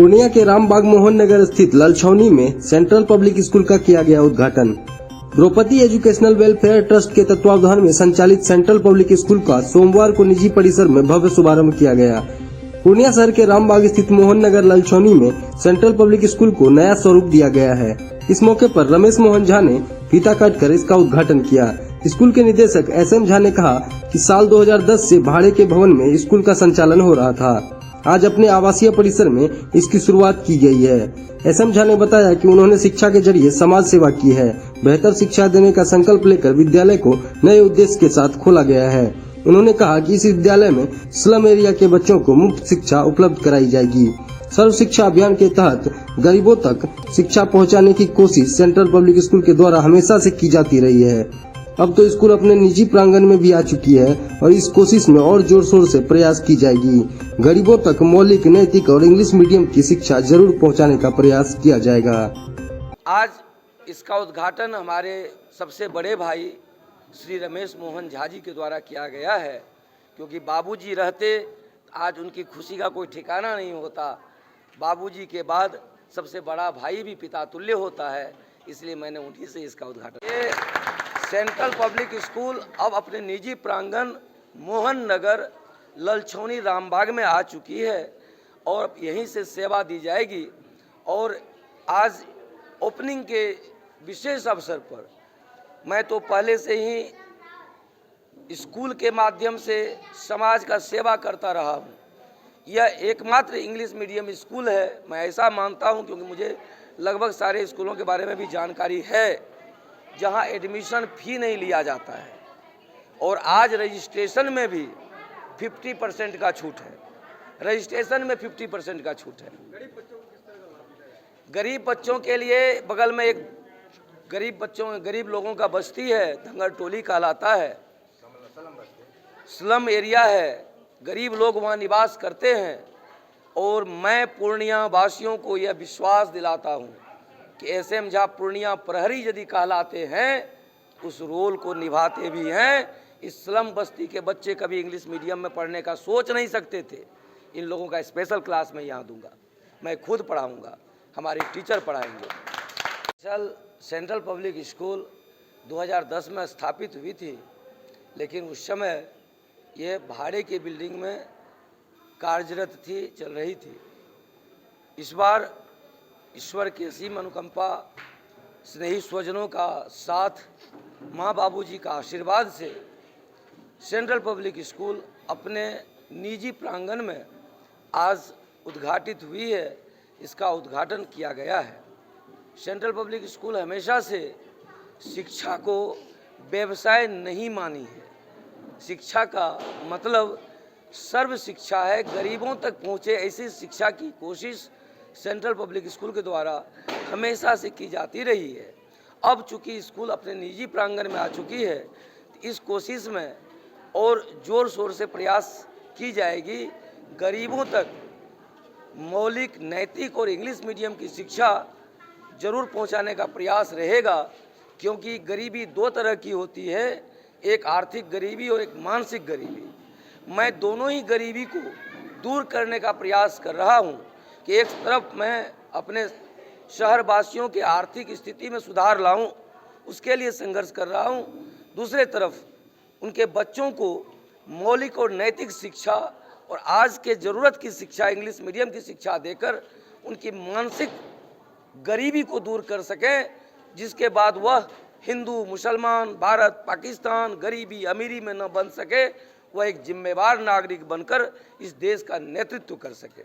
पूर्णिया के रामबाग मोहन नगर स्थित ललछौनी में सेंट्रल पब्लिक स्कूल का किया गया उद्घाटन। द्रौपदी एजुकेशनल वेलफेयर ट्रस्ट के तत्वावधान में संचालित सेंट्रल पब्लिक स्कूल का सोमवार को निजी परिसर में भव्य शुभारंभ किया गया। पूर्णिया शहर के रामबाग स्थित मोहन नगर ललछौनी में सेंट्रल पब्लिक स्कूल को नया स्वरूप दिया गया है। इस मौके पर रमेश मोहन झा ने फीता काटकर इसका उद्घाटन किया। स्कूल के निदेशक SM झा ने कहा कि साल 2010 से भाड़े के भवन में स्कूल का संचालन हो रहा था। आज अपने आवासीय परिसर में इसकी शुरुआत की गई है। SM झा ने बताया कि उन्होंने शिक्षा के जरिए समाज सेवा की है। बेहतर शिक्षा देने का संकल्प लेकर विद्यालय को नए उद्देश्य के साथ खोला गया है। उन्होंने कहा कि इस विद्यालय में स्लम एरिया के बच्चों को मुफ्त शिक्षा उपलब्ध कराई जाएगी। सर्व शिक्षा अभियान के तहत गरीबों तक शिक्षा पहुंचाने की कोशिश सेंट्रल पब्लिक स्कूल के द्वारा हमेशा से की जाती रही है। अब तो स्कूल अपने निजी प्रांगण में भी आ चुकी है और इस कोशिश में और जोर शोर से प्रयास की जाएगी। गरीबों तक मौलिक, नैतिक और इंग्लिश मीडियम की शिक्षा जरूर पहुंचाने का प्रयास किया जाएगा। आज इसका उद्घाटन हमारे सबसे बड़े भाई श्री रमेश मोहन झा जी के द्वारा किया गया है, क्योंकि बाबूजी रहते आज उनकी खुशी का कोई ठिकाना नहीं होता। बाबूजी के बाद सबसे बड़ा भाई भी पिता तुल्य होता है, इसलिए मैंने उन्हीं से इसका उद्घाटन। ये सेंट्रल पब्लिक स्कूल अब अपने निजी प्रांगण मोहन नगर ललछौनी रामबाग में आ चुकी है और यहीं से सेवा दी जाएगी। और आज ओपनिंग के विशेष अवसर पर मैं तो पहले से ही स्कूल के माध्यम से समाज का सेवा करता रहा हूँ। यह एकमात्र इंग्लिश मीडियम स्कूल है, मैं ऐसा मानता हूँ, क्योंकि मुझे लगभग सारे स्कूलों के बारे में भी जानकारी है जहाँ एडमिशन फ़ी नहीं लिया जाता है और आज रजिस्ट्रेशन में भी 50% का छूट है। रजिस्ट्रेशन में 50% का छूट है। गरीब बच्चों के लिए बगल में एक गरीब लोगों का बस्ती है, धंगर टोली कहलाता है, स्लम एरिया है, गरीब लोग वहाँ निवास करते हैं। और मैं पूर्णिया वासियों को यह विश्वास दिलाता हूँ कि SM झा पूर्णिया प्रहरी यदि कहलाते हैं, उस रोल को निभाते भी हैं। इस स्लम बस्ती के बच्चे कभी इंग्लिश मीडियम में पढ़ने का सोच नहीं सकते थे। इन लोगों का स्पेशल क्लास मैं यहाँ दूंगा, मैं खुद पढ़ाऊँगा, हमारे टीचर पढ़ाएंगे। सेंट्रल पब्लिक स्कूल 2010 में स्थापित हुई थी, लेकिन उस समय ये भाड़े की बिल्डिंग में कार्यरत थी, चल रही थी। इस बार ईश्वर की असीम अनुकंपा, स्नेही स्वजनों का साथ, माँ बाबूजी का आशीर्वाद से सेंट्रल पब्लिक स्कूल अपने निजी प्रांगण में आज उद्घाटित हुई है। इसका उद्घाटन किया गया है। सेंट्रल पब्लिक स्कूल हमेशा से शिक्षा को व्यवसाय नहीं मानी है। शिक्षा का मतलब सर्व शिक्षा है, गरीबों तक पहुँचे ऐसी शिक्षा की कोशिश सेंट्रल पब्लिक स्कूल के द्वारा हमेशा से की जाती रही है। अब चूँकि स्कूल अपने निजी प्रांगण में आ चुकी है, इस कोशिश में और ज़ोर शोर से प्रयास की जाएगी। गरीबों तक मौलिक, नैतिक और इंग्लिश मीडियम की शिक्षा जरूर पहुंचाने का प्रयास रहेगा, क्योंकि गरीबी दो तरह की होती है, एक आर्थिक गरीबी और एक मानसिक गरीबी। मैं दोनों ही गरीबी को दूर करने का प्रयास कर रहा हूं कि एक तरफ मैं अपने शहरवासियों के आर्थिक स्थिति में सुधार लाऊं, उसके लिए संघर्ष कर रहा हूं। दूसरे तरफ उनके बच्चों को मौलिक और नैतिक शिक्षा और आज के ज़रूरत की शिक्षा, इंग्लिश मीडियम की शिक्षा देकर उनकी मानसिक गरीबी को दूर कर सकें, जिसके बाद वह हिंदू, मुसलमान, भारत, पाकिस्तान, गरीबी अमीरी में न बन सके, वह एक जिम्मेवार नागरिक बनकर इस देश का नेतृत्व कर सके।